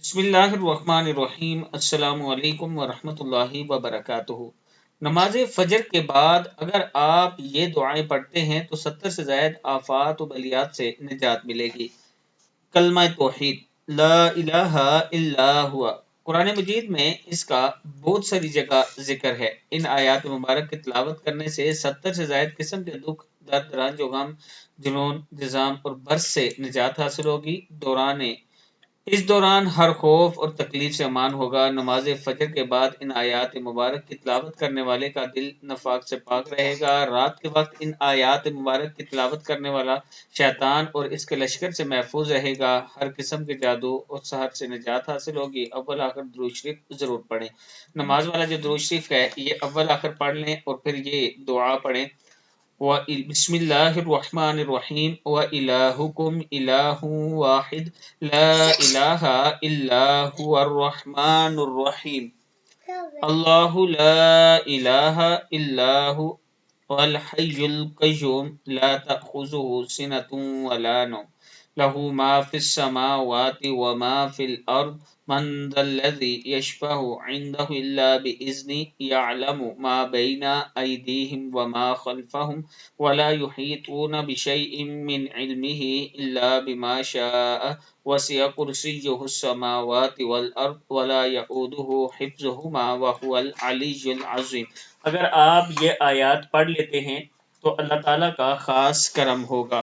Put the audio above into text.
بسم اللہ الرحمن الرحیم۔ السلام علیکم ورحمۃ اللہ وبرکاتہ۔ نماز فجر کے بعد اگر آپ یہ دعائیں پڑھتے ہیں تو 70 سے زائد آفات و بلیات سے نجات ملے گی۔ کلمہ توحید لا الہ الا ہوا، قرآن مجید میں اس کا بہت ساری جگہ ذکر ہے۔ ان آیات مبارک کی تلاوت کرنے سے 70 سے زائد قسم کے دکھ، درد، رنج و غم، جنون، جذام اور برس سے نجات حاصل ہوگی۔ اس دوران ہر خوف اور تکلیف سے امان ہوگا۔ نماز فجر کے بعد ان آیات مبارک کی تلاوت کرنے والے کا دل نفاق سے پاک رہے گا۔ رات کے وقت ان آیات مبارک کی تلاوت کرنے والا شیطان اور اس کے لشکر سے محفوظ رہے گا۔ ہر قسم کے جادو اور سحر سے نجات حاصل ہوگی۔ اول آخر درود شریف ضرور پڑھیں۔ نماز والا جو درود شریف ہے یہ اول آخر پڑھ لیں اور پھر یہ دعا پڑھیں، بسم اللہ الرحمن الرحیم وَإِلَٰهُكُمْ إِلَٰهٌ وَاحِدٌ لَا إِلَٰهَ إِلَّا هُوَ الرَّحْمَٰنُ الرَّحِيمُ اللہ لا الہ الا هو الحی القیوم لا تأخذه سنة ولا نوم له ما في السماوات وما في الأرض من ذا الذي يشفع عنده إلا بإذنه يعلم ما بين أيديهم وما خلفهم ولا يحيطون بشيء من علمه إلا بما شاء وسع كرسيه السماوات والأرض ولا يؤوده حفظهما وهو العلي العظيم۔ اگر آپ یہ آیات پڑھ لیتے ہیں تو اللہ تعالیٰ کا خاص کرم ہوگا۔